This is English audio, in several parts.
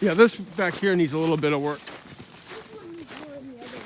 Yeah, this back here needs a little bit of work. This one needs more than the other one.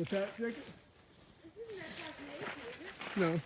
What's that, Jacob? This isn't that fascination, is it? No.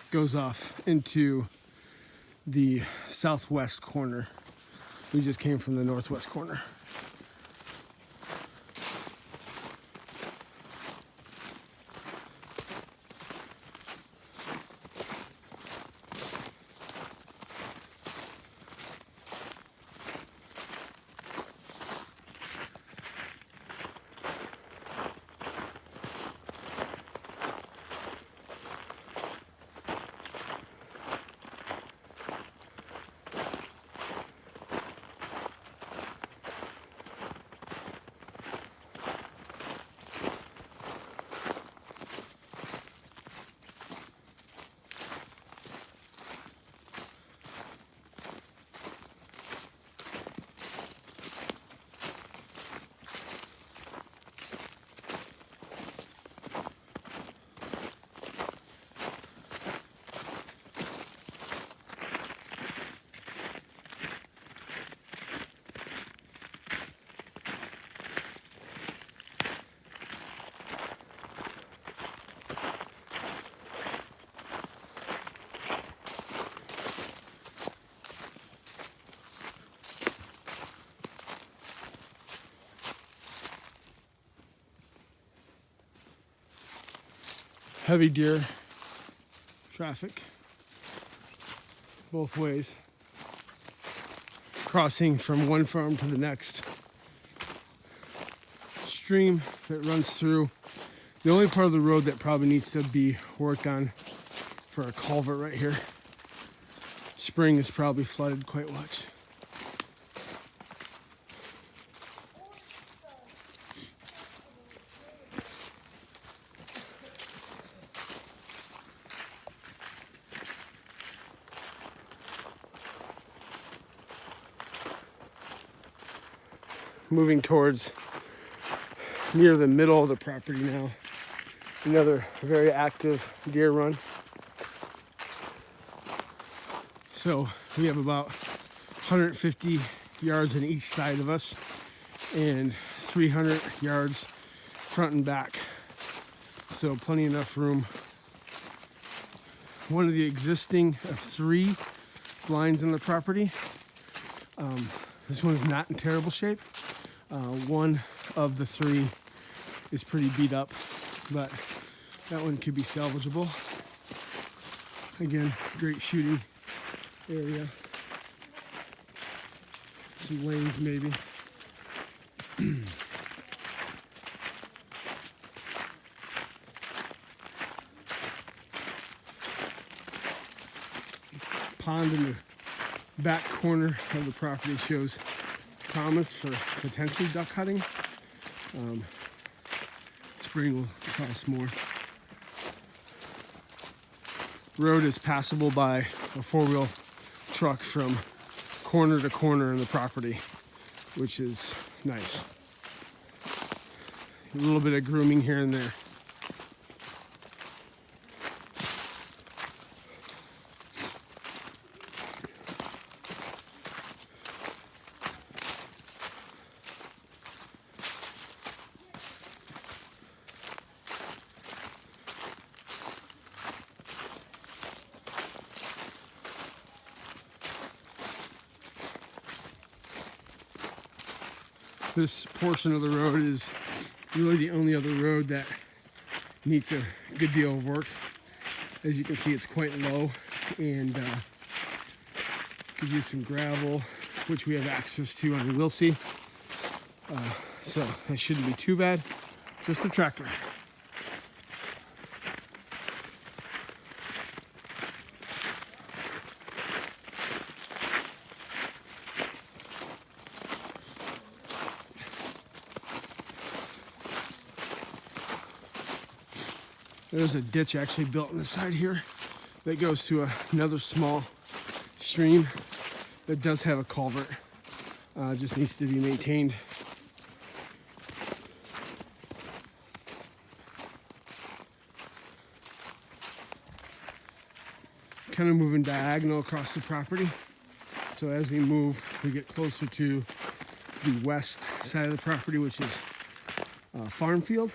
Goes off into the southwest corner. We just came from the northwest corner. Heavy deer traffic both ways, crossing from one farm to the next. stream that runs through. The only part of the road that probably needs to be worked on for a culvert right here. Spring is probably flooded quite much. Moving towards near the middle of the property now. Another very active deer run. So we have about 150 yards on each side of us and 300 yards front and back. So plenty enough room. One of the existing of 3 blinds on the property. This one is not in terrible shape. One of the 3 is pretty beat up, but that one could be salvageable. Again, great shooting area. Some lanes maybe. Pond in the back corner of the property shows promise for potentially duck hunting. Spring will tell us more. Road is passable by a 4-wheel truck from corner to corner in the property, which is nice. A little bit of grooming here and there. This portion of the road is really the only other road that needs a good deal of work. As you can see, it's quite low and could use some gravel, which we have access to on the Wilsey. So that shouldn't be too bad. Just a tractor. There's a ditch actually built on the side here that goes to another small stream that does have a culvert. Just needs to be maintained. Kind of moving diagonal across the property. So as we move, we get closer to the west side of the property, which is farm field.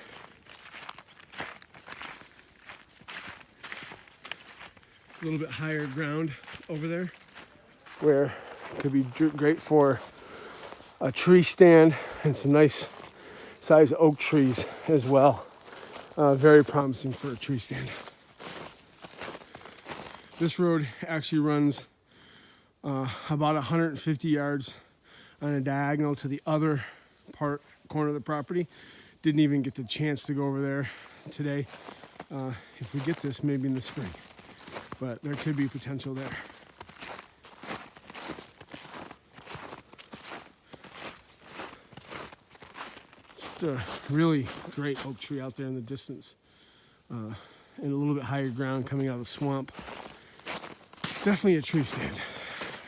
A little bit higher ground over there where it could be great for a tree stand and some nice size oak trees as well. Very promising for a tree stand. This road actually runs about 150 yards on a diagonal to the other corner of the property. Didn't even get the chance to go over there today. If we get this, maybe in the spring. But there could be potential there. Just a really great oak tree out there in the distance. And a little bit higher ground coming out of the swamp. Definitely a tree stand.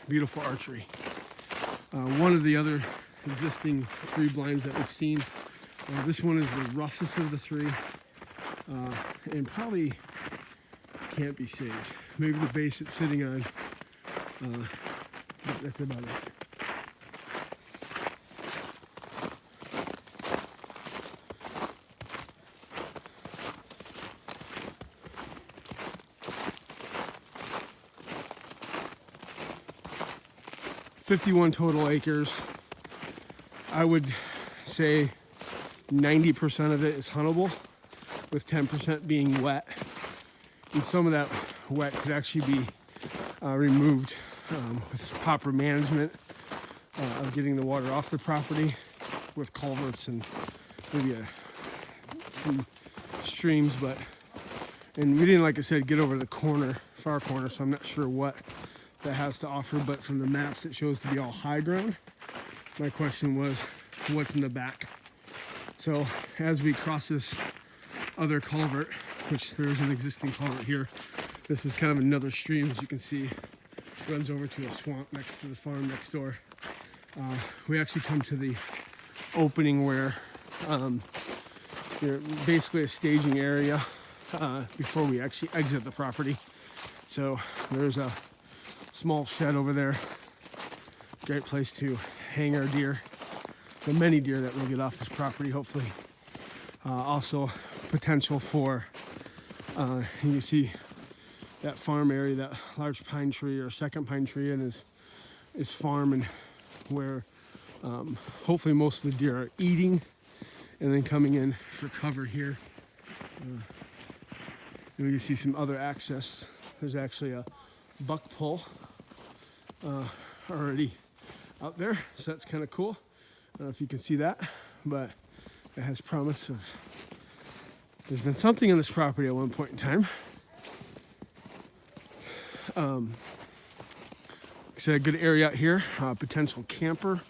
Beautiful archery. One of the other existing 3 blinds that we've seen. This one is the roughest of the 3. And probably can't be saved. Maybe the base it's sitting on. That's about it. $51 total acres. I would say 90% of it is huntable, with 10% being wet. And some of that wet could actually be removed with proper management of getting the water off the property with culverts and maybe some streams, and we didn't, like I said, get over to the far corner, so I'm not sure what that has to offer, but from the maps it shows to be all high ground. My question was, what's in the back? So as we cross this other culvert, which there is an existing culvert here, this is kind of another stream, as you can see, runs over to a swamp next to the farm next door. We actually come to the opening where basically a staging area before we actually exit the property. So there's a small shed over there. Great place to hang our deer, the many deer that we'll get off this property, hopefully. Also potential for, you can see that farm area, that large pine tree or second pine tree, and is farm, and where hopefully most of the deer are eating and then coming in for cover here. And you see some other access. There's actually a buck pole already out there, so that's kind of cool. I don't know if you can see that, but it has promise of, there's been something in this property at one point in time. It's a good area out here, potential camper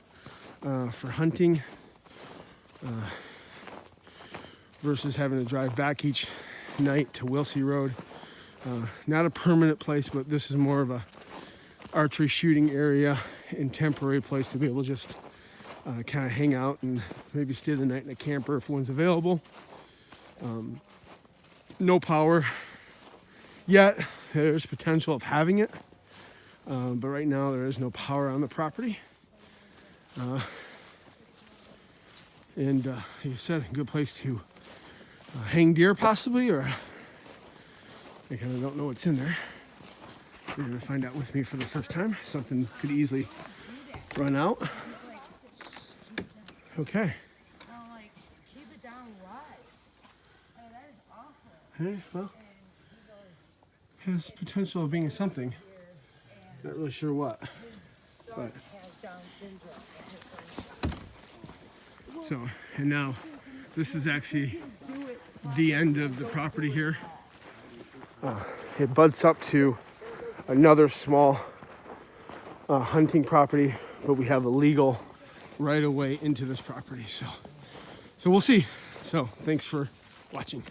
for hunting versus having to drive back each night to Wilsey Road. Not a permanent place, but this is more of a archery shooting area and temporary place to be able to just kind of hang out and maybe stay the night in a camper if one's available. No power yet. There's potential of having it, but right now there is no power on the property. And like I said, a good place to hang deer possibly, or I kind of don't know what's in there. You're gonna find out with me for the first time. Something could easily run out. Okay. Keep it down wide. Hey, that is awful. Hey, well, has potential of being something. Not really sure what, but so, and now this is actually the end of the property here. It butts up to another small hunting property, but we have a legal right of way into this property. So we'll see. So thanks for watching.